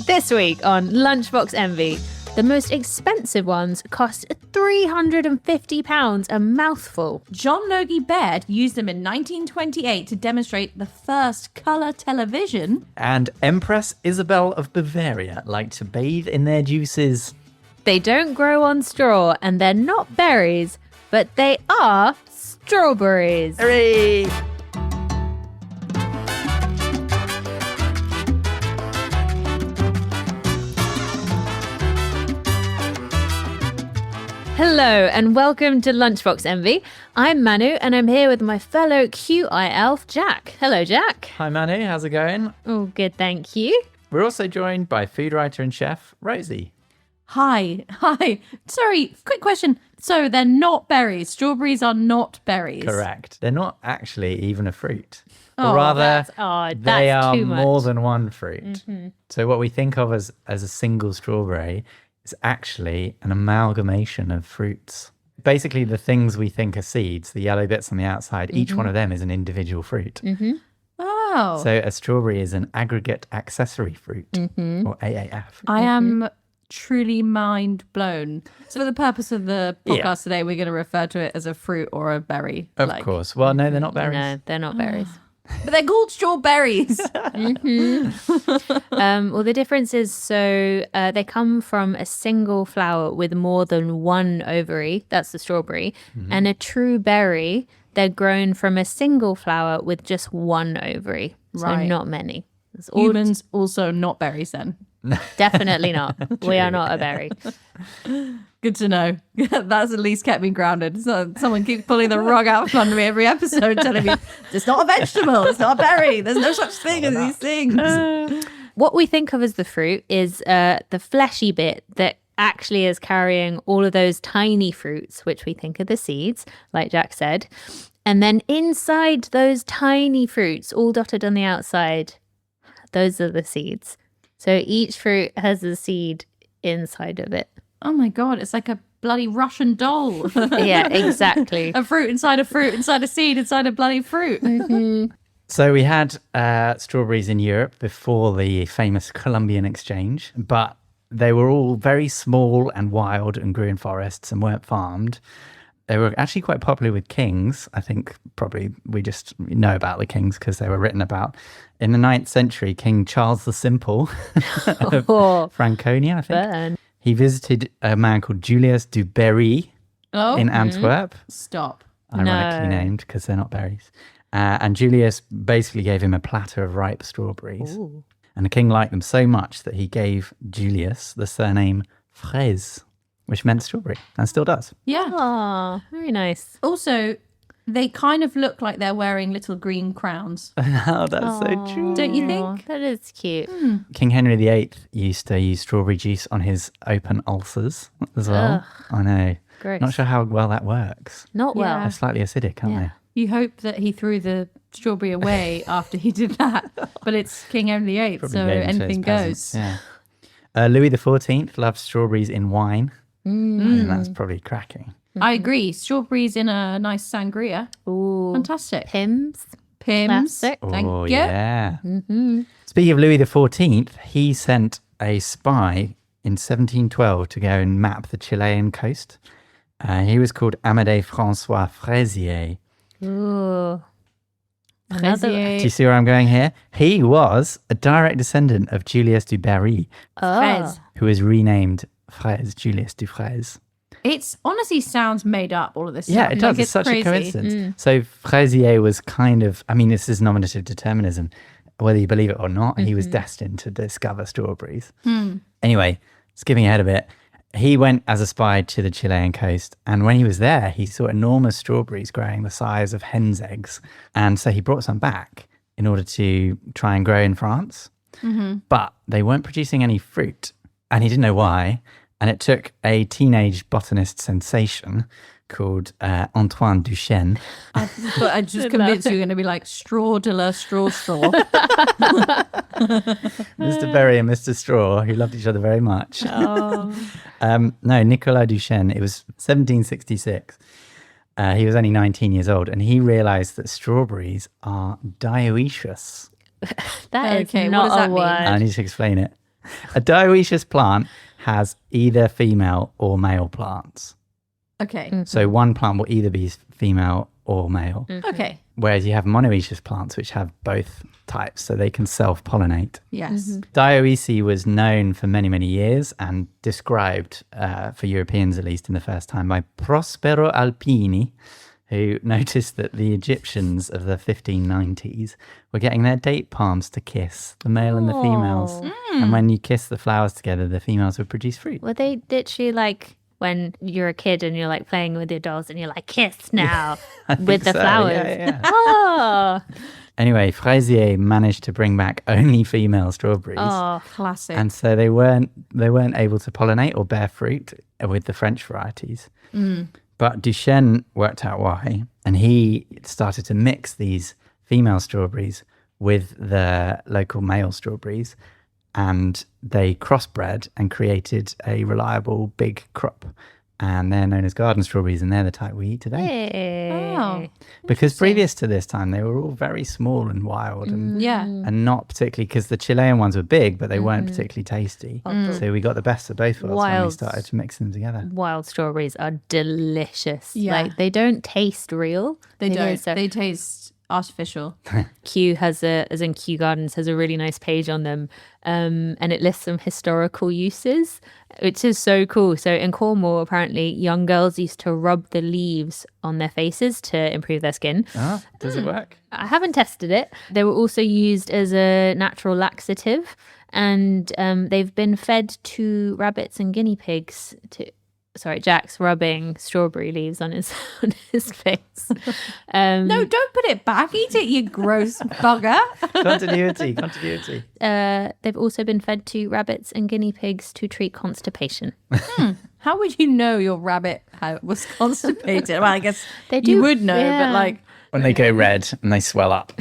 This week on Lunchbox Envy, the most expensive ones cost £350 a mouthful. John Logie Baird used them in 1928 to demonstrate the first colour television. And Empress Isabel of Bavaria liked to bathe in their juices. They don't grow on straw and they're not berries, but they are strawberries. Hooray! Hello and welcome to Lunchbox Envy. I'm Manu and I'm here with my fellow QI elf, Jack. Hello, Jack. Hi Manu, how's it going? Oh, good, thank you. We're also joined by food writer and chef, Rosie. Hi. Sorry, quick question. So they're not berries. Strawberries are not berries. Correct. They're not actually even a fruit. Oh, Or rather, that's they are too much. more than one fruit. So what we think of as a single strawberry is actually an amalgamation of fruits. Basically, the things we think are seeds, the yellow bits on the outside, each one of them is an individual fruit. Oh. So a strawberry is an aggregate accessory fruit, or AAF. I am truly mind blown. So for the purpose of the podcast today, we're going to refer to it as a fruit or a berry. Of course. Well, no, they're not berries. No, they're not berries. But they're called strawberries. Well, the difference is they come from a single flower with more than one ovary. That's the strawberry. And a true berry, they're grown from a single flower with just one ovary. So Right. not many. It's all Humans also not berries then. definitely not. We are not a berry. Good to know. That's at least kept me grounded. So someone keeps pulling the rug out from under me every episode, telling me it's not a vegetable, it's not a berry. There's no such thing as these things. What we think of as the fruit is the fleshy bit that actually is carrying all of those tiny fruits, which we think are the seeds, like Jack said. And then inside those tiny fruits, all dotted on the outside, those are the seeds. So each fruit has a seed inside of it. Oh my God, it's like a bloody Russian doll. Yeah, exactly. A fruit, inside a seed, inside a bloody fruit. So we had strawberries in Europe before the famous Columbian exchange, but they were all very small and wild and grew in forests and weren't farmed. They were actually quite popular with kings. I think probably we just know about the kings because they were written about. In the 9th century, King Charles the Simple of Franconia, I think. Burn. He visited a man called Julius du Berry in Antwerp, Stop. ironically named because they're not berries. And Julius basically gave him a platter of ripe strawberries. Ooh. And the king liked them so much that he gave Julius the surname Fraise, which meant strawberry, and still does. Yeah. Oh, very nice. Also, they kind of look like they're wearing little green crowns. Oh, that's so true. Don't you think? That is cute. King Henry VIII used to use strawberry juice on his open ulcers as well. I know. Gross. Not sure how well that works. Not well. They're slightly acidic, aren't they? You hope that he threw the strawberry away after he did that. But it's King Henry VIII, Probably so gave them to his anything peasants, goes. Yeah. Louis XIV loved strawberries in wine. And that's probably cracking. I agree. Strawberries in a nice sangria. Ooh. Fantastic. Pims. Pims. Classic. Thank Oh, you. yeah. Speaking of Louis XIV, he sent a spy in 1712 to go and map the Chilean coast. He was called Amédée François Fraisier. Ooh. Fraisier. Do you see where I'm going here? He was a direct descendant of Julius du Berry, Fraise. who was renamed Fraise, Julius du Fraise. It honestly sounds made up, all of this Yeah, stuff. it does. Like, It's such crazy. a coincidence. So Fraisier was kind of, I mean, this is nominative determinism. Whether you believe it or not, he was destined to discover strawberries. Anyway, skipping ahead a bit, he went as a spy to the Chilean coast. And when he was there, he saw enormous strawberries growing the size of hen's eggs. And so he brought some back in order to try and grow in France. But they weren't producing any fruit. And he didn't know why. And it took a teenage botanist sensation called Antoine Duchesne. But I just convinced you're going to be like straw de la straw. Mr. Berry and Mr. Straw, who loved each other very much. Oh. No, Nicolas Duchesne, it was 1766. He was only 19 years old, and he realized that strawberries are dioecious. That is Okay, what not does that a mean? word. I need to explain it. A dioecious plant has either female or male plants. Okay. So one plant will either be female or male. Okay. Whereas you have monoecious plants, which have both types, so they can self-pollinate. Yes. Dioece was known for many, many years and described, for Europeans at least in the first time, by Prospero Alpini, who noticed that the Egyptians of the 1590s were getting their date palms to kiss, the male and the females. And when you kiss the flowers together, the females would produce fruit. Were they literally like when you're a kid and you're like playing with your dolls and you're like, kiss now with the so, flowers? yeah. Oh, Anyway, Fraisier managed to bring back only female strawberries. oh, Classic. And so they weren't able to pollinate or bear fruit with the French varieties. But Duchenne worked out why, and he started to mix these female strawberries with the local male strawberries, and they crossbred and created a reliable big crop. And they're known as garden strawberries, and they're the type we eat today. hey. Oh. Because previous to this time, they were all very small and wild and Yeah. and not particularly, because the Chilean ones were big, but they weren't particularly tasty. So we got the best of both worlds when we Wild. started to mix them together. Wild strawberries are delicious. Yeah. Like they don't taste real. They don't. So They taste artificial. Q has as in Q Gardens has a really nice page on them, and it lists some historical uses, which is so cool. So in Cornwall, apparently, young girls used to rub the leaves on their faces to improve their skin. Does it work? I haven't tested it. They were also used as a natural laxative, and they've been fed to rabbits and guinea pigs. Sorry, Jack's rubbing strawberry leaves on his face. No, don't put it back. Eat it, you gross bugger. Continuity. They've also been fed to rabbits and guinea pigs to treat constipation. How would you know your rabbit was constipated? Well, I guess They do, you would know, yeah. but like, When they go red and they swell up.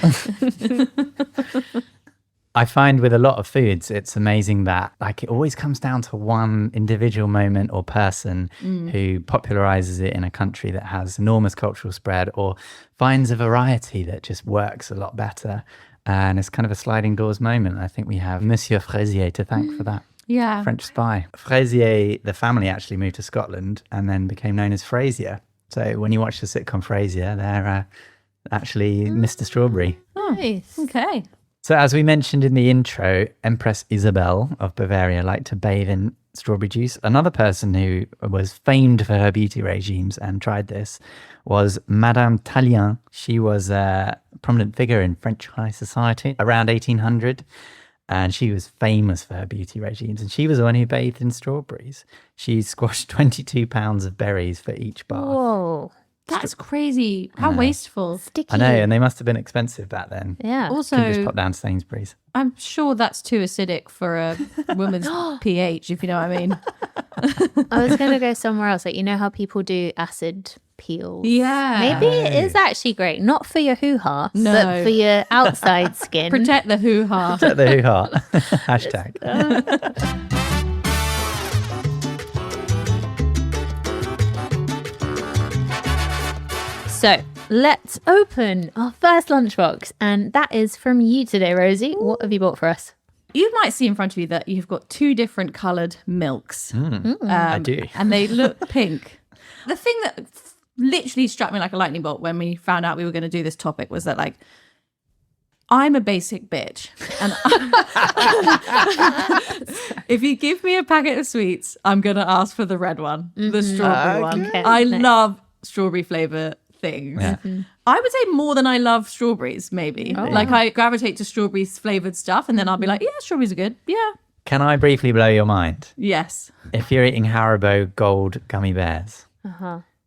I find with a lot of foods, it's amazing that like it always comes down to one individual moment or person who popularizes it in a country that has enormous cultural spread or finds a variety that just works a lot better. And it's kind of a sliding doors moment. I think we have Monsieur Fraisier to thank for that. yeah. French spy. Fraisier, the family actually moved to Scotland and then became known as Frasier. So when you watch the sitcom Frasier, they're actually Mr. Strawberry. Nice. Okay. So as we mentioned in the intro, Empress Isabel of Bavaria liked to bathe in strawberry juice. Another person who was famed for her beauty regimes and tried this was Madame Tallien. She was a prominent figure in French high society around 1800. And she was famous for her beauty regimes. And she was the one who bathed in strawberries. She squashed 22 pounds of berries for each bath. Whoa. That's crazy. How wasteful. Sticky. I know, and they must have been expensive back then. Yeah. Also, Couldn't just pop down to Sainsbury's. I'm sure that's too acidic for a woman's pH, if you know what I mean. I was going to go somewhere else. Like, you know how people do acid peels? Yeah. Maybe it is actually great. Not for your hoo-ha, No. but for your outside skin. Protect the hoo-ha. At the hoo-ha. Hashtag. So let's open our first lunchbox. And that is from you today, Rosie. What have you bought for us? You might see in front of you that you've got two different coloured milks. I do. And they look pink. The thing that literally struck me like a lightning bolt when we found out we were going to do this topic was that, like, I'm a basic bitch. And if you give me a packet of sweets, I'm going to ask for the red one, the strawberry one. Okay. I Nice. love strawberry flavour things. Yeah. I would say more than I love strawberries, maybe. Like, I gravitate to strawberry flavoured stuff, and then I'll be like, yeah, strawberries are good. Yeah. Can I briefly blow your mind? Yes. If you're eating Haribo Gold gummy bears,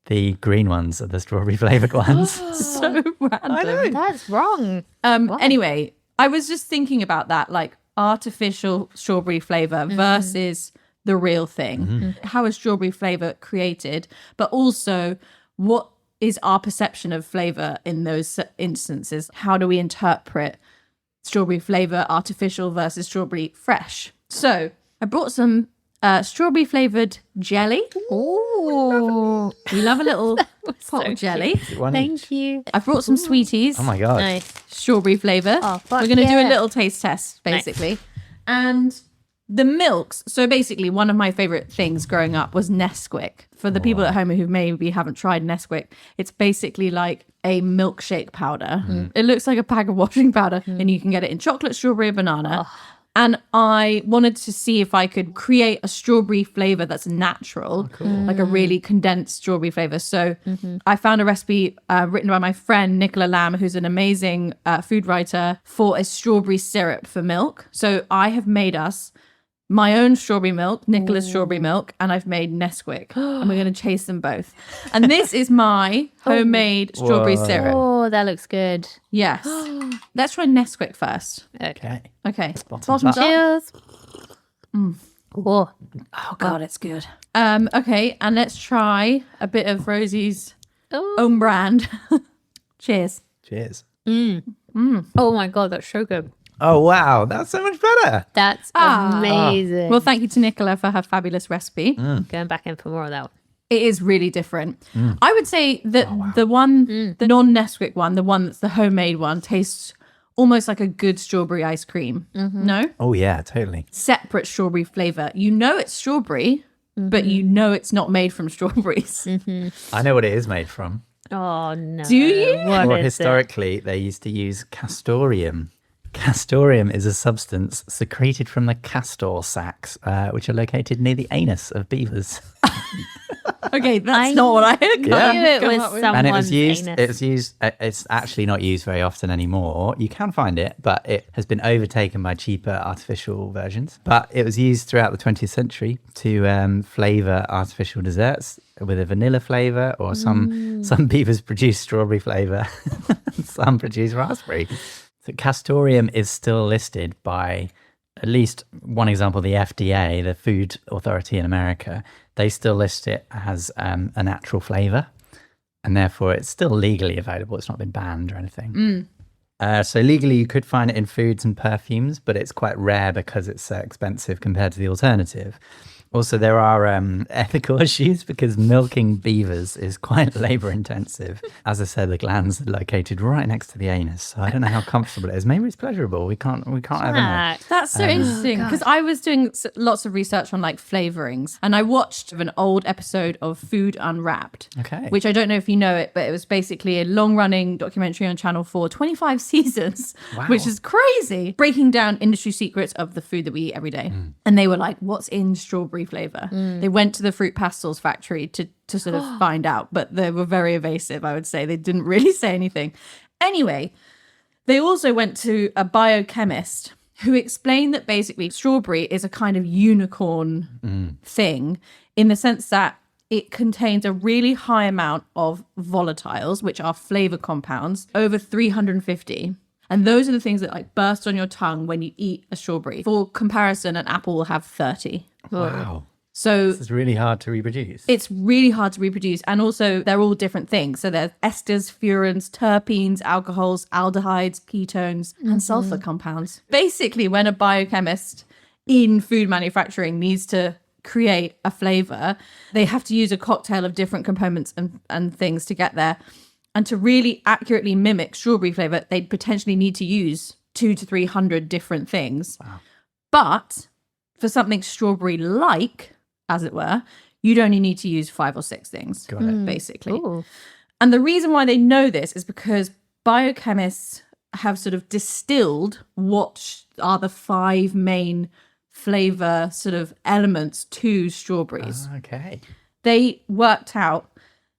the green ones are the strawberry flavoured ones. So random. That's wrong. Anyway, I was just thinking about that, like artificial strawberry flavor versus the real thing. How is strawberry flavor created? But also, what is our perception of flavor in those instances? How do we interpret strawberry flavor artificial versus strawberry fresh? So I brought some strawberry flavored jelly. Ooh. We love a little pot of jelly. One each. Thank you. I brought some sweeties. Oh my God. Nice. Strawberry flavor. Oh, fuck We're going to do a yeah. little taste test, basically. And The milks. So basically, one of my favorite things growing up was Nesquik. For the people at home who maybe haven't tried Nesquik, it's basically like a milkshake powder. It looks like a pack of washing powder, and you can get it in chocolate, strawberry, banana. And I wanted to see if I could create a strawberry flavor that's natural, like a really condensed strawberry flavor. So I found a recipe written by my friend Nicola Lamb, who's an amazing food writer, for a strawberry syrup for milk. So I have made us my own strawberry milk, Nicola's strawberry milk, and I've made Nesquik. And we're going to chase them both. And this is my homemade strawberry syrup. Oh, that looks good. Yes. Let's try Nesquik first. Okay. Okay. Bottoms up. Cheers. Oh, God, it's good. Okay, and let's try a bit of Rosie's oh. own brand. Cheers. Cheers. Oh my God, that's so good. Oh, wow. That's so much better. That's amazing. Well, thank you to Nicola for her fabulous recipe. Going back in for more of that one. It is really different. I would say that the non-Nesquik one, the one that's the homemade one, tastes almost like a good strawberry ice cream. No? Oh, yeah, totally. Separate strawberry flavor. You know it's strawberry, but you know it's not made from strawberries. I know what it is made from. Oh, no. Do you? What Well, is historically, they used to use castoreum. Castoreum is a substance secreted from the castor sacs, which are located near the anus of beavers. Okay, that's not what I had. I knew it was someone's And it was used. anus. It was used. It's actually not used very often anymore. You can find it, but it has been overtaken by cheaper artificial versions. But it was used throughout the 20th century to flavor artificial desserts with a vanilla flavor, or some beavers produce strawberry flavor, some produce raspberry. So castoreum is still listed by at least one example, the FDA, the Food Authority in America. They still list it as a natural flavor, and therefore it's still legally available. It's not been banned or anything. So legally you could find it in foods and perfumes, but it's quite rare because it's so expensive compared to the alternative. Also, there are ethical issues because milking beavers is quite labor intensive. As I said, the glands are located right next to the anus. So I don't know how comfortable it is. Maybe it's pleasurable. We can't ever know. That's so interesting because I was doing lots of research on like flavorings, and I watched an old episode of Food Unwrapped, Okay. which I don't know if you know it, but it was basically a long-running documentary on Channel 4, 25 seasons, which is crazy, breaking down industry secrets of the food that we eat every day. And they were like, what's in strawberry flavor? They went to the fruit pastels factory to sort of find out, but they were very evasive, I would say. They didn't really say anything. Anyway, they also went to a biochemist who explained that basically strawberry is a kind of unicorn thing, in the sense that it contains a really high amount of volatiles, which are flavor compounds, over 350. And those are the things that like burst on your tongue when you eat a strawberry. For comparison, an apple will have 30. Wow. So This is really hard to reproduce. it's really hard to reproduce. And also they're all different things. So there's esters, furans, terpenes, alcohols, aldehydes, ketones, and sulfur compounds. Basically, when a biochemist in food manufacturing needs to create a flavor, they have to use a cocktail of different components and things to get there. And to really accurately mimic strawberry flavor, they'd potentially need to use 200 to 300 different things. Wow. But for something strawberry-like, as it were, you'd only need to use 5 or 6 things, Got it. basically. Ooh. And the reason why they know this is because biochemists have sort of distilled what are the 5 main flavor sort of elements to strawberries. Okay. They worked out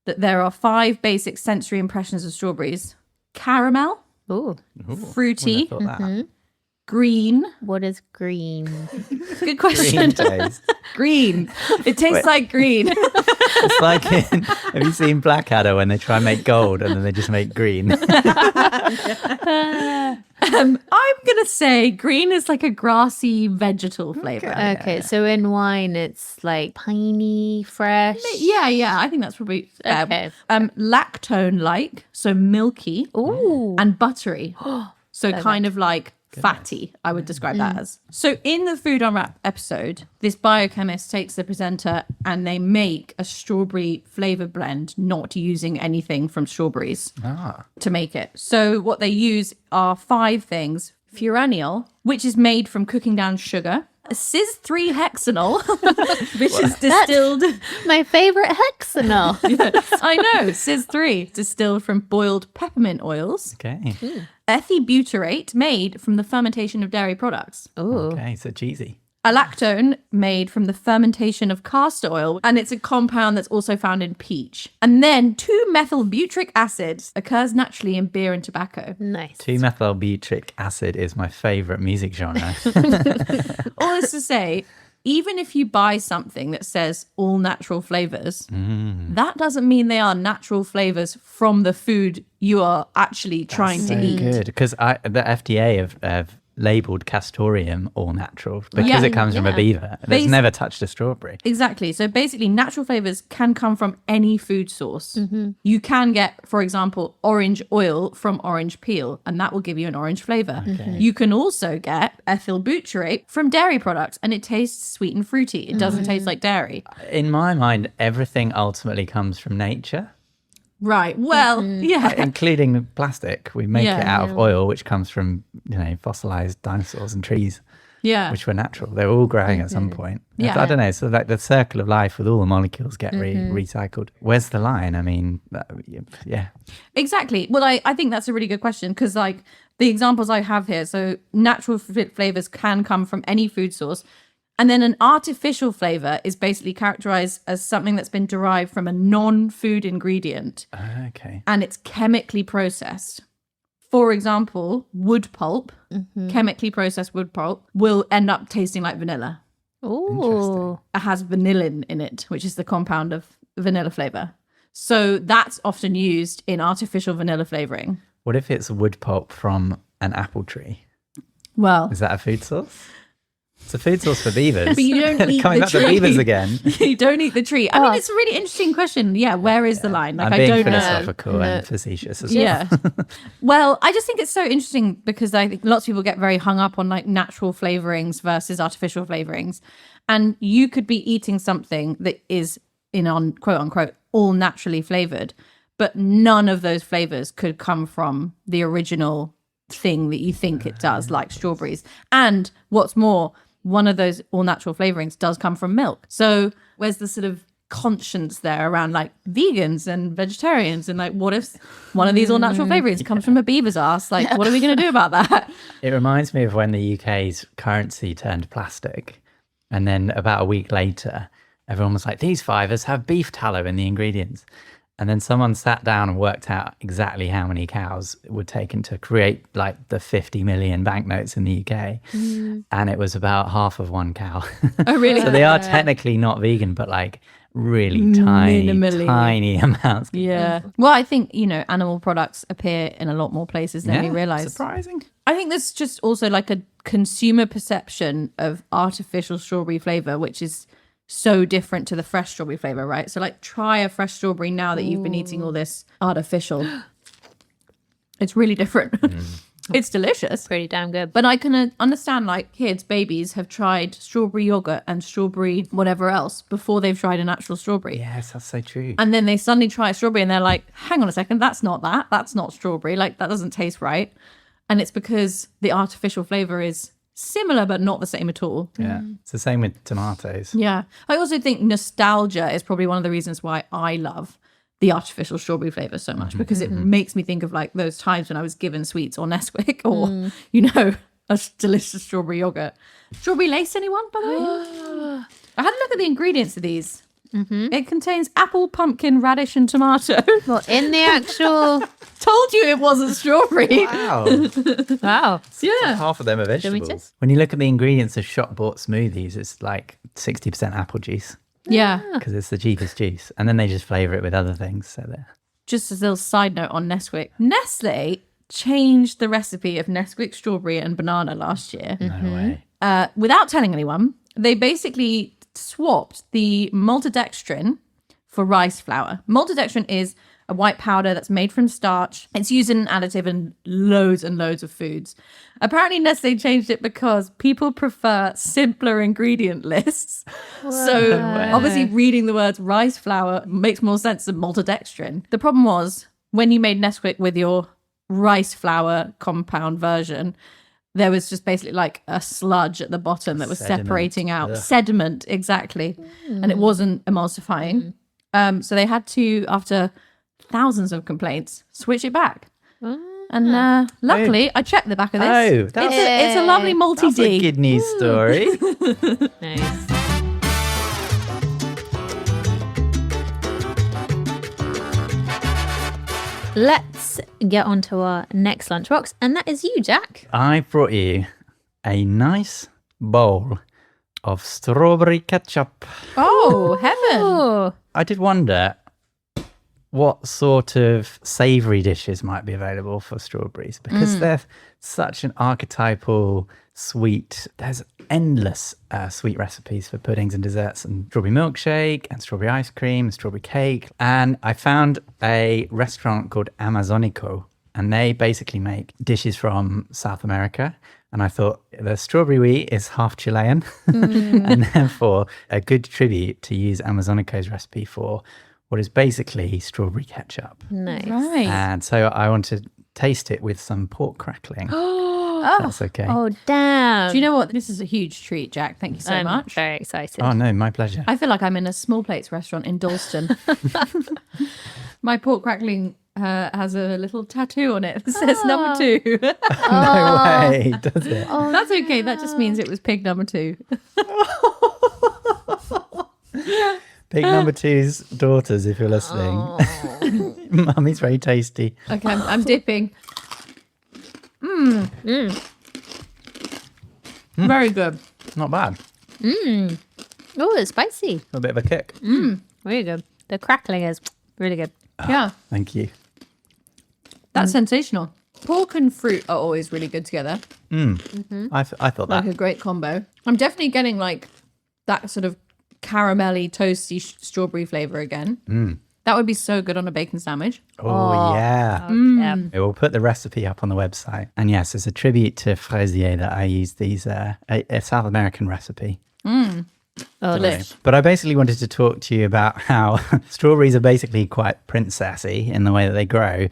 that there are 5 basic sensory impressions of strawberries: caramel, Ooh. fruity, Wouldn't have thought that. green. What is green? Good question. Green taste. Green. It tastes like green. It's like have you seen Blackadder when they try and make gold and then they just make green? I'm going to say green is like a grassy vegetable flavor. Okay, so in wine, it's like piney, fresh. Yeah. I think that's probably Okay. lactone-like, so milky, Ooh. and buttery. So kind of like fatty, I would describe that as. So in the Food Unwrapped episode, this biochemist takes the presenter and they make a strawberry flavor blend, not using anything from strawberries to make it. So what they use are 5 things: Furaniol, which is made from cooking down sugar. Cis-3-hexanol, which is distilled. My favorite hexanol. I know, Cis-3, distilled from boiled peppermint oils. Okay. Ethibutyrate, made from the fermentation of dairy products. Ooh. Okay, so cheesy. Alactone, made from the fermentation of castor oil, and it's a compound that's also found in peach. And then 2-methylbutyric acid occurs naturally in beer and tobacco. Nice. 2-methylbutyric acid is my favorite music genre. All this to say, even if you buy something that says all natural flavors, that doesn't mean they are natural flavors from the food you are actually trying to eat. Good, because the FDA have labeled castoreum all natural because it comes from a beaver that's never touched a strawberry. Exactly. So basically, natural flavors can come from any food source. You can get, for example, orange oil from orange peel, and that will give you an orange flavor. You can also get ethyl butyrate from dairy products, and it tastes sweet and fruity. It doesn't taste like dairy. In my mind, everything ultimately comes from nature. Right. Well, yeah. Including plastic. We make Yeah. it out of oil, which comes from, fossilized dinosaurs and trees, Yeah. which were natural. They were all growing at some point. Yeah. I don't know. So like the circle of life with all the molecules get recycled. Where's the line? I mean, yeah. Exactly. Well, I think that's a really good question because, like, the examples I have here, so natural flavors can come from any food source. And then an artificial flavor is basically characterized as something that's been derived from a non-food ingredient Okay. and it's chemically processed. For example, wood pulp, chemically processed wood pulp, will end up tasting like vanilla. Ooh. It has vanillin in it, which is the compound of vanilla flavor. So that's often used in artificial vanilla flavoring. What if it's wood pulp from an apple tree? Well, Is that a food source? It's a food source for beavers. but you don't eat Coming the back tree. to beavers again. You don't eat the tree. I mean, it's a really interesting question. Yeah, where is the line? Like, I'm I being don't know. philosophical and facetious as well. Yeah. Well, I just think it's so interesting because I think lots of people get very hung up on like natural flavorings versus artificial flavorings. And you could be eating something that is on quote unquote all naturally flavored, but none of those flavors could come from the original thing that you think it does, like strawberries. And what's more, one of those all natural flavorings does come from milk. So where's the sort of conscience there around like vegans and vegetarians and like what if one of these all natural flavorings comes from a beaver's ass? Like what are we going to do about that? It reminds me of when the UK's currency turned plastic. And then about a week later, everyone was like, these fivers have beef tallow in the ingredients. And then someone sat down and worked out exactly how many cows were taken to create like the 50 million banknotes in the UK. And it was about half of one cow. Oh, really? So they are technically not vegan, but like really tiny, Minimally. tiny amounts. Yeah. Well, I think, animal products appear in a lot more places than we realize. Surprising. I think there's just also like a consumer perception of artificial strawberry flavor, which is so different to the fresh strawberry flavor, right? So like try a fresh strawberry now that you've been eating all this artificial. It's really different. It's delicious. Pretty damn good. But I can understand like kids, babies have tried strawberry yogurt and strawberry whatever else before they've tried an actual strawberry. Yes, that's so true. And then they suddenly try a strawberry and they're like, hang on a second, that's not that. That's not strawberry. Like that doesn't taste right. And it's because the artificial flavor is similar but not the same at all. Yeah. It's the same with tomatoes. Yeah. I also think nostalgia is probably one of the reasons why I love the artificial strawberry flavor so much because it makes me think of like those times when I was given sweets or Nesquik or, a delicious strawberry yogurt. Strawberry lace, anyone, by the way? I had a look at the ingredients of these. It contains apple, pumpkin, radish, and tomato. Well, in the actual... Told you it wasn't strawberry. Wow. Wow. Yeah. Half of them are we vegetables. just- When you look at the ingredients of shop-bought smoothies, it's like 60% apple juice Yeah. because it's the cheapest juice. And then they just flavour it with other things. So there. Just as a little side note on Nesquik, Nestle changed the recipe of Nesquik strawberry and banana last year. No way. Without telling anyone. They basically swapped the maltodextrin for rice flour. Maltodextrin is a white powder that's made from starch. It's used in an additive in loads and loads of foods. Apparently Nestle changed it because people prefer simpler ingredient lists. So obviously reading the words rice flour makes more sense than maltodextrin. The problem was when you made Nesquik with your rice flour compound version, there was just basically like a sludge at the bottom that was Sediment. separating out. Ugh. Sediment, exactly. And it wasn't emulsifying. So they had to, after thousands of complaints, switch it back. And luckily, I checked the back of this. Oh, that's, It's a lovely that's a multi-D. good news story. Nice. Let's get on to our next lunchbox, and that is you, Jack. I brought you a nice bowl of strawberry ketchup. Oh, heaven. Oh, I did wonder what sort of savoury dishes might be available for strawberries because they're such an archetypal sweet. There's endless sweet recipes for puddings and desserts and strawberry milkshake and strawberry ice cream and strawberry cake. And I found a restaurant called Amazonico, and they basically make dishes from South America. And I thought the strawberry wheat is half Chilean and therefore a good tribute to use Amazonico's recipe for what is basically strawberry ketchup. nice. Right. And so I want to taste it with some pork crackling. Oh, That's okay. Oh, damn. do you know what? This is a huge treat, Jack. Thank you so I'm much. very excited. Oh, no, my pleasure. I feel like I'm in a small plates restaurant in Dalston. My pork crackling has a little tattoo on it that says number 2. No way, does it? That's okay. That just means it was pig number 2. Pig number 2's daughters, if you're listening. Mummy's very tasty. Okay, I'm dipping. Very good. Not bad. Oh, it's spicy. A bit of a kick. Really good. The crackling is really good. Yeah, Thank you. that's sensational. Pork and fruit are always really good together. I thought Like that. a great combo. I'm definitely getting like that sort of caramelly, toasty strawberry flavor again. That would be so good on a bacon sandwich. Oh, yeah. Yeah. We'll put the recipe up on the website. And yes, it's a tribute to Fraisier that I used these, a South American recipe. Oh, Delish. But I basically wanted to talk to you about how strawberries are basically quite princessy in the way that they grow.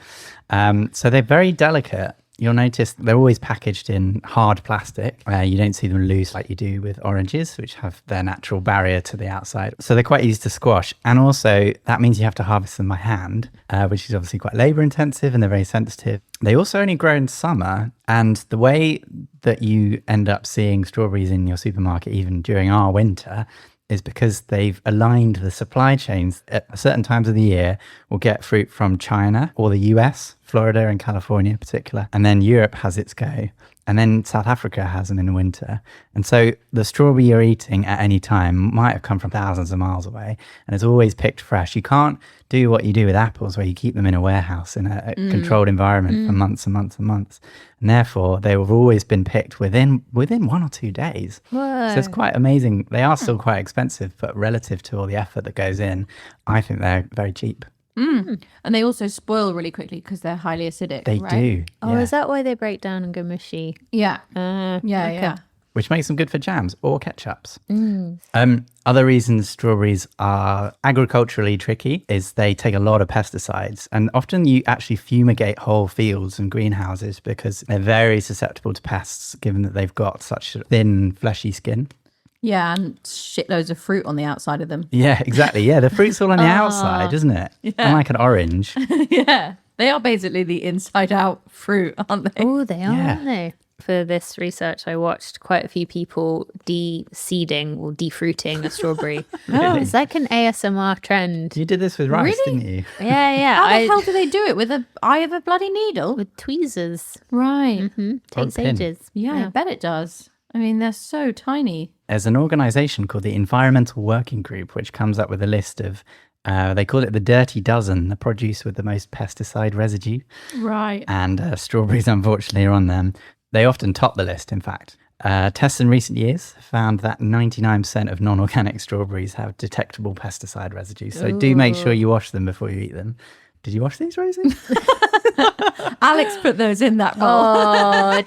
So they're very delicate. You'll notice they're always packaged in hard plastic. You don't see them loose like you do with oranges, which have their natural barrier to the outside. So they're quite easy to squash. And also, that means you have to harvest them by hand, which is obviously quite labor intensive, and they're very sensitive. They also only grow in summer. And the way that you end up seeing strawberries in your supermarket, even during our winter, is because they've aligned the supply chains. At certain times of the year, we'll get fruit from China or the US, Florida and California in particular. And then Europe has its go. And then South Africa has them in the winter. And so the strawberry you're eating at any time might have come from thousands of miles away and it's always picked fresh. You can't do what you do with apples where you keep them in a warehouse in a controlled environment for months and months and months. And therefore, they have always been picked within 1 or 2 days. Whoa. So it's quite amazing. They are still quite expensive, but relative to all the effort that goes in, I think they're very cheap. And they also spoil really quickly because they're highly acidic. They right? do. Oh, yeah. is that why they break down and go mushy? Yeah. Yeah, Yeah. Which makes them good for jams or ketchups. Other reasons strawberries are agriculturally tricky is they take a lot of pesticides, and often you actually fumigate whole fields and greenhouses because they're very susceptible to pests given that they've got such thin, fleshy skin. Yeah, and shitloads of fruit on the outside of them. Yeah, exactly. Yeah, the fruit's all on the outside, isn't it? Yeah. Unlike an orange. Yeah. They are basically the inside out fruit, aren't they? Oh, they are, Yeah. aren't they? For this research, I watched quite a few people de-seeding or defruiting a strawberry. It's like an ASMR trend. You did this with rice, Really? didn't you? Yeah, yeah. How the hell do they do it? With the eye of a bloody needle? with tweezers. Right. Takes Or a pin. ages. Yeah, I bet it does. I mean, they're so tiny. There's an organization called the Environmental Working Group, which comes up with a list of, they call it the Dirty Dozen, the produce with the most pesticide residue. Right. And strawberries, unfortunately, are on them. They often top the list, in fact. Tests in recent years found that 99% of non-organic strawberries have detectable pesticide residue. So do make sure you wash them before you eat them. Did you watch these, Rosie? Alex put those in that bowl. Oh,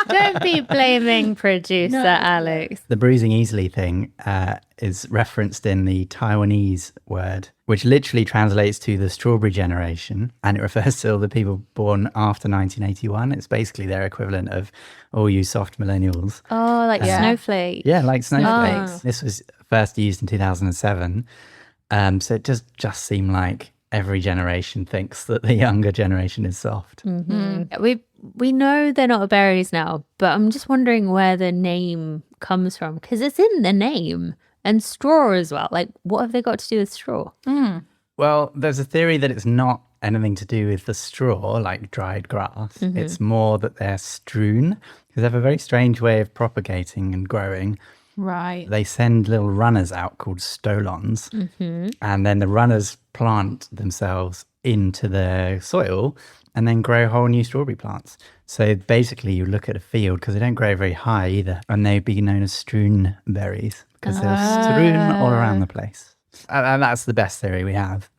don't be blaming producer Alex. The bruising easily thing is referenced in the Taiwanese word, which literally translates to the strawberry generation, and it refers to all the people born after 1981. It's basically their equivalent of all you soft millennials. Oh, like snowflake. Yeah, like snowflakes. Oh. This was first used in 2007. So it does just seem like every generation thinks that the younger generation is soft. We know they're not berries now, but I'm just wondering where the name comes from, because it's in the name. And straw as well. Like, what have they got to do with straw? Well, there's a theory that it's not anything to do with the straw, like dried grass. It's more that they're strewn, because they have a very strange way of propagating and growing. Right. They send little runners out called stolons, and then the runners plant themselves into the soil and then grow whole new strawberry plants. So basically you look at a field, because they don't grow very high either, and they'd be known as strewn berries because they're strewn all around the place. And that's the best theory we have.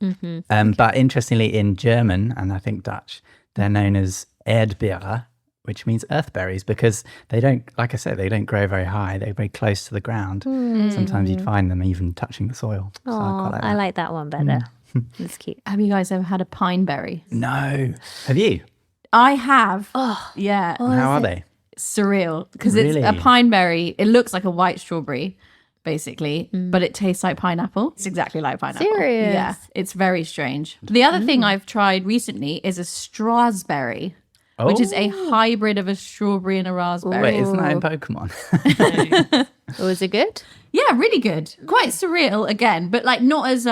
But interestingly, in German and I think Dutch, they're known as Erdbeere, which means earth berries, because they don't, like I said, they don't grow very high. They're very close to the ground. Sometimes you'd find them even touching the soil. So I like that one better. It's cute. Have you guys ever had a pine berry? No. Have you? I have. Oh, yeah. How are they? Surreal, because Really? it's a pine berry. It looks like a white strawberry, basically, but it tastes like pineapple. It's exactly like pineapple. Serious? Yeah, it's very strange. The other thing I've tried recently is a strawberry, which is a hybrid of a strawberry and a raspberry. Wait, isn't that in Pokemon? Was it good? Yeah, really good. Quite surreal again, but like not as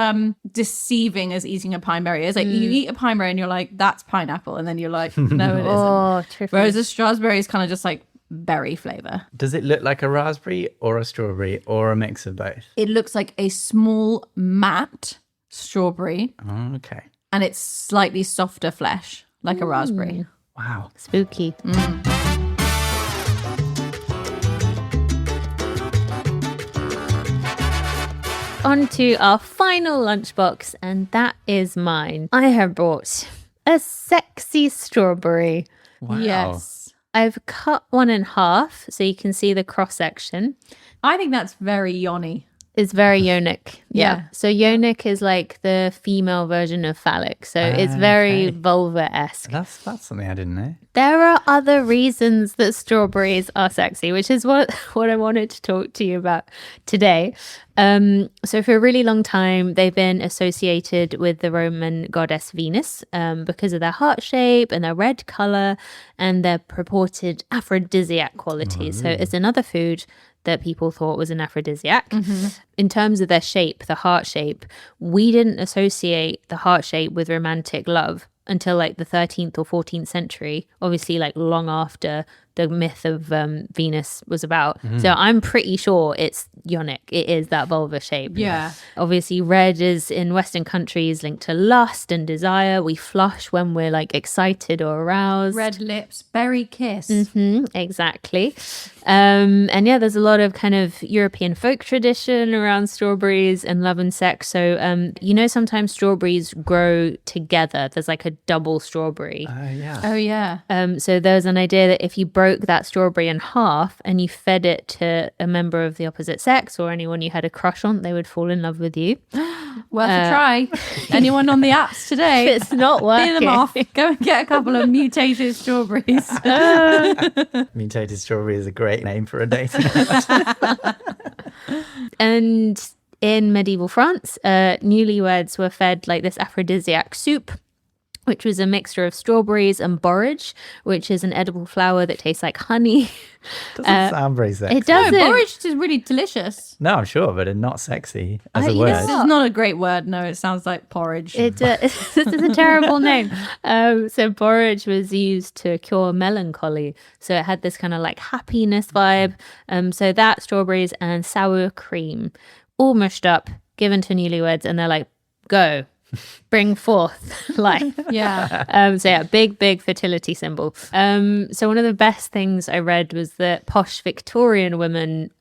deceiving as eating a pine berry is. Like you eat a pine berry and you're like, that's pineapple, and then you're like, no, it isn't. Oh, terrific. Whereas a strawberry is kind of just like berry flavor. Does it look like a raspberry or a strawberry or a mix of both? It looks like a small matte strawberry, Oh, okay. and it's slightly softer flesh, like a raspberry. Wow. Spooky. On to our final lunchbox, and that is mine. I have brought a sexy strawberry. Wow. Yes. I've cut one in half so you can see the cross section. I think that's very yoni. It's very yonic. Yeah. So yonic is like the female version of phallic. So it's very okay. vulva-esque. That's something I didn't know. There are other reasons that strawberries are sexy, which is what I wanted to talk to you about today. So for a really long time, they've been associated with the Roman goddess Venus because of their heart shape and their red color and their purported aphrodisiac qualities. So it's another food that people thought was an aphrodisiac. In terms of their shape, the heart shape, we didn't associate the heart shape with romantic love until like the 13th or 14th century, obviously like long after the myth of Venus was about. So I'm pretty sure it's yonic. It is that vulva shape. Yeah. Obviously red is in Western countries linked to lust and desire. We flush when we're like excited or aroused. Red lips, berry kiss. Exactly. And yeah, there's a lot of kind of European folk tradition around strawberries and love and sex. So, you know, sometimes strawberries grow together. There's like a double strawberry. Yeah. Oh, yeah. So there's an idea that if you broke that strawberry in half and you fed it to a member of the opposite sex or anyone you had a crush on, they would fall in love with you. Worth a try. Anyone on the apps today? It's not Bin them working. off. Go and get a couple of mutated strawberries. Mutated strawberry is a great name for a dating app. And in medieval France, newlyweds were fed like this aphrodisiac soup, which was a mixture of strawberries and borage, which is an edible flower that tastes like honey. Doesn't sound very sexy. It doesn't. No, borage is really delicious. No, I'm sure, but it's not sexy as a you word. know- This is not a great word. No, it sounds like porridge. This is a terrible name. So borage was used to cure melancholy. So it had this kind of like happiness vibe. So that, strawberries and sour cream, all mushed up, given to newlyweds, and they're like, go, bring forth life. Yeah. So yeah, big fertility symbol. So one of the best things I read was that posh Victorian women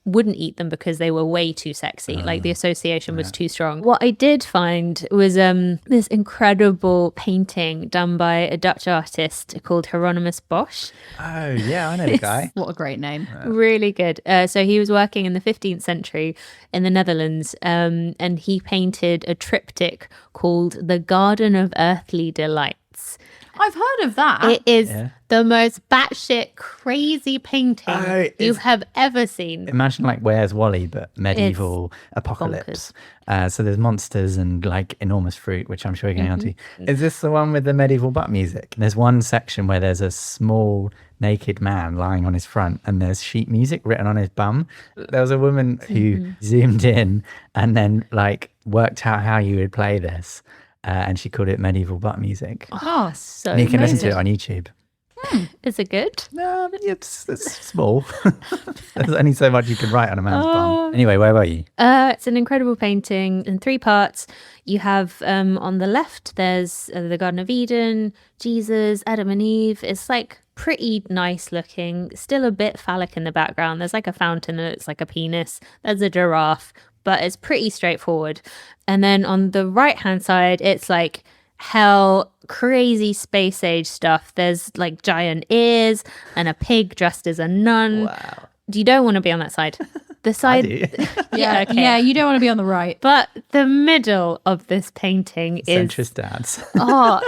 wouldn't eat them because they were way too sexy. Like the association was too strong. What I did find was this incredible painting done by a Dutch artist called Hieronymus Bosch. Oh, yeah, I know the guy. What a great name. Really good. So he was working in the 15th century in the Netherlands, and he painted a triptych called The Garden of Earthly Delights. I've heard of that. It is the most batshit crazy painting you have ever seen. Imagine like Where's Wally, but medieval apocalypse. So there's monsters and like enormous fruit, which I'm sure you're going on to. Is this the one with the medieval butt music? There's one section where there's a small naked man lying on his front and there's sheet music written on his bum. There was a woman who zoomed in and then like worked out how you would play this. And she called it medieval butt music. Oh, So And you can listen to amazing. it on YouTube. Is it good? No, I mean, it's small. There's only so much you can write on a man's bum. Anyway, where were you? It's an incredible painting in 3 parts. You have on the left, there's the Garden of Eden, Jesus, Adam and Eve. It's like pretty nice looking, still a bit phallic in the background. There's like a fountain and it's like a penis. There's a giraffe, but it's pretty straightforward. And then on the right hand side, it's like hell, crazy space age stuff. There's like giant ears and a pig dressed as a nun. Wow. You don't want to be on that side. The side, yeah. okay. Yeah, you don't want to be on the right. But the middle of this painting is Centrist dads.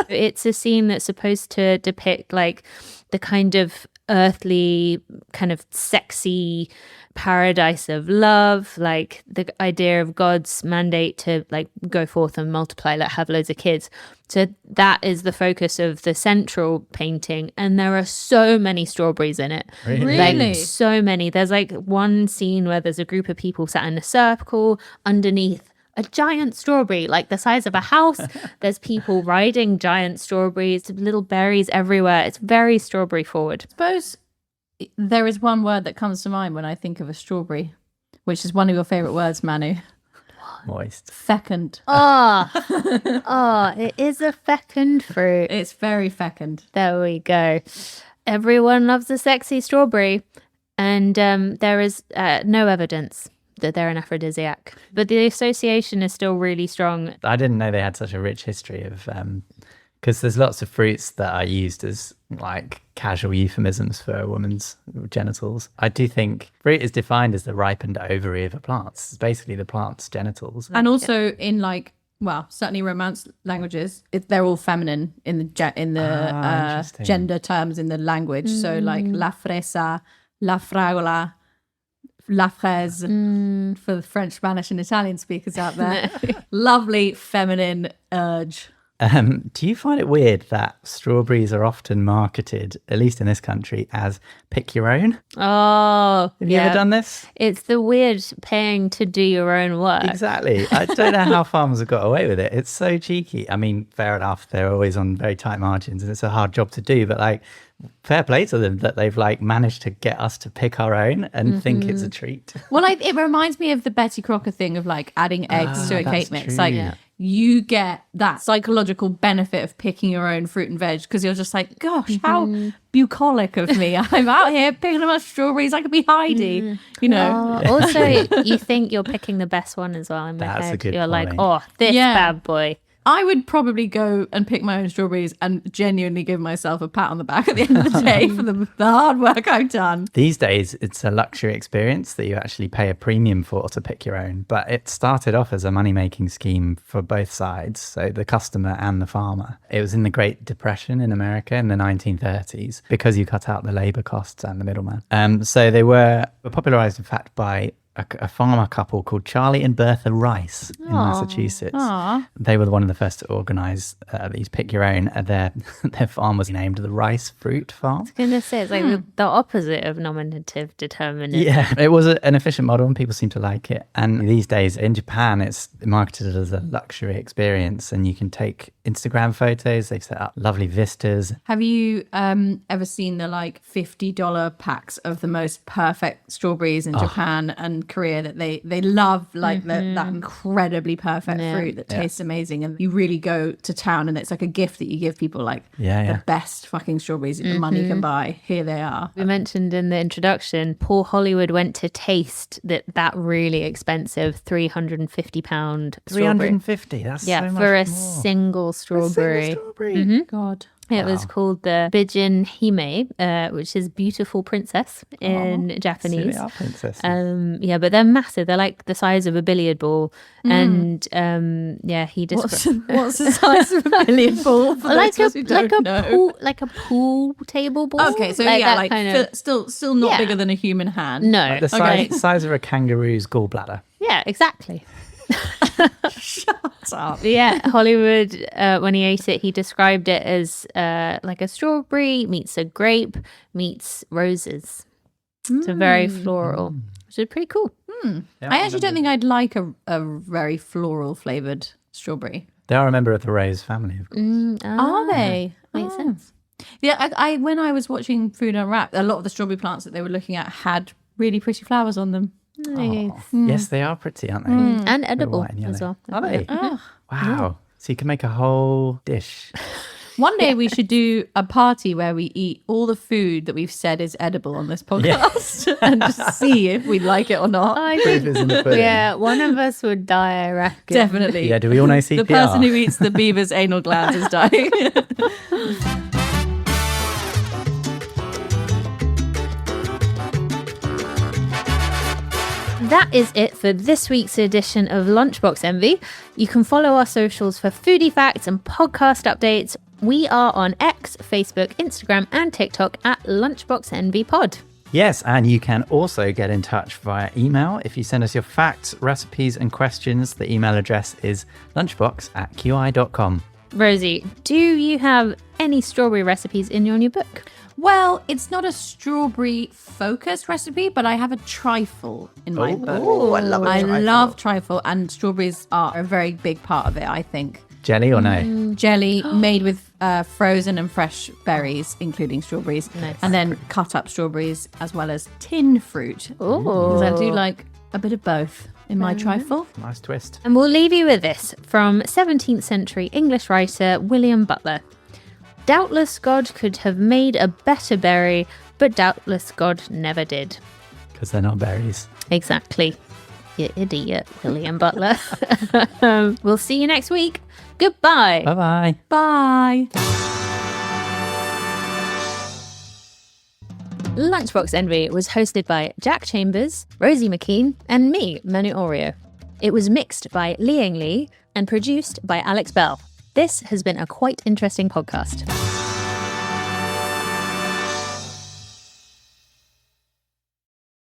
it's a scene that's supposed to depict like the kind of earthly, kind of sexy paradise of love, like the idea of God's mandate to like go forth and multiply, like have loads of kids. So that is the focus of the central painting, and there are so many strawberries in it. Really? Like so many. There's like one scene where there's a group of people sat in a circle underneath a giant strawberry, like the size of a house. There's people riding giant strawberries, little berries everywhere. It's very strawberry forward. I suppose there is one word that comes to mind when I think of a strawberry, which is one of your favourite words, Manu. Moist. Fecund. It is a fecund fruit. It's very fecund. There we go. Everyone loves a sexy strawberry, and there is no evidence that they're an aphrodisiac, but the association is still really strong. I didn't know they had such a rich history of because there's lots of fruits that are used as like casual euphemisms for a woman's genitals. I do think fruit is defined as the ripened ovary of a plant. It's basically the plant's genitals. And also in like, well, certainly Romance languages, they're all feminine in the interesting. gender terms in the language. So like la fresa, la fragola, la fraise for the French, Spanish and Italian speakers out there. Lovely feminine urge. Do you find it weird that strawberries are often marketed, at least in this country, as pick your own? Oh, Have you ever done this? It's the weird paying to do your own work. Exactly. I don't know how farmers have got away with it. It's so cheeky. I mean, fair enough. They're always on very tight margins and it's a hard job to do, but like fair play to them that they've like managed to get us to pick our own and think it's a treat. Well, it reminds me of the Betty Crocker thing of like adding eggs to a that's cake mix. true. Like you get that psychological benefit of picking your own fruit and veg because you're just like, gosh, how bucolic of me. I'm out here picking my strawberries. I could be Heidi, you know. Also, you think you're picking the best one as well in my That's a head. good You're like, point. oh, this bad boy. I would probably go and pick my own strawberries and genuinely give myself a pat on the back at the end of the day for the hard work I've done. These days, it's a luxury experience that you actually pay a premium for to pick your own. But it started off as a money-making scheme for both sides, so the customer and the farmer. It was in the Great Depression in America in the 1930s because you cut out the labour costs and the middleman. So they were popularised, in fact, by a farmer couple called Charlie and Bertha Rice in Massachusetts. They were one of the first to organise these pick your own. Their farm was named the Rice Fruit Farm. I was going to say, it's like the opposite of nominative determinism. Yeah, it was an efficient model and people seem to like it. And these days in Japan, it's marketed as a luxury experience and you can take Instagram photos. They've set up lovely vistas. Have you ever seen the like $50 packs of the most perfect strawberries in Japan and Korea that they love like that incredibly perfect Yeah. fruit that tastes amazing, and you really go to town and it's like a gift that you give people, like the best fucking strawberries that the money can buy. Here they are. We mentioned in the introduction, Paul Hollywood went to taste that really expensive £350 strawberry. 350. That's Yeah, so much for a more. single strawberry. God. It was called the Bijin Hime, which is beautiful princess in So Japanese. they are princesses. Yeah, but they're massive. They're like the size of a billiard ball. And he described What's the size of a billiard ball? For like those of us who don't know? a pool table ball. Okay, so that kind of. still not bigger than a human hand. No, Like the size of a kangaroo's gallbladder. yeah, exactly. Shut up. Yeah, Hollywood, when he ate it, he described it as like a strawberry meets a grape meets roses. So very floral, which is pretty cool. Yeah, I actually don't think I'd like a very floral flavoured strawberry. They are a member of the rose family, of course. Are they? Makes sense. Yeah, I when I was watching Food Unwrapped, a lot of the strawberry plants that they were looking at had really pretty flowers on them. Nice. Yes, they are pretty, aren't they? And edible white and as well. Are they? Wow. So you can make a whole dish. One day we should do a party where we eat all the food that we've said is edible on this podcast and just see if we like it or not. I Proof think, is in the pudding. yeah, one of us would die, I reckon. Definitely. Yeah, do we all know CPR? The person who eats the beaver's anal glands is dying. That is it for this week's edition of Lunchbox Envy. You can follow our socials for foodie facts and podcast updates. We are on X, Facebook, Instagram, and TikTok at Lunchbox Envy Pod. Yes, and you can also get in touch via email. If you send us your facts, recipes, and questions, the email address is lunchbox@qi.com. Rosie, do you have any strawberry recipes in your new book? Well, it's not a strawberry focused recipe, but I have a trifle in my book. Oh, I love a I trifle. love trifle, and strawberries are a very big part of it, I think. Jelly or no? Jelly made with frozen and fresh berries, including strawberries, and then cut up strawberries as well as tin fruit. Because I do like a bit of both in my trifle. Nice twist. And we'll leave you with this from 17th century English writer William Butler. Doubtless God could have made a better berry, but doubtless God never did. Because they're not berries. Exactly. You idiot, William Butler. We'll see you next week. Goodbye. Bye-bye. Bye. Lunchbox Envy was hosted by Jack Chambers, Rosie McKean, and me, Manu Oreo. It was mixed by Liang Lee and produced by Alex Bell. This has been a quite interesting podcast.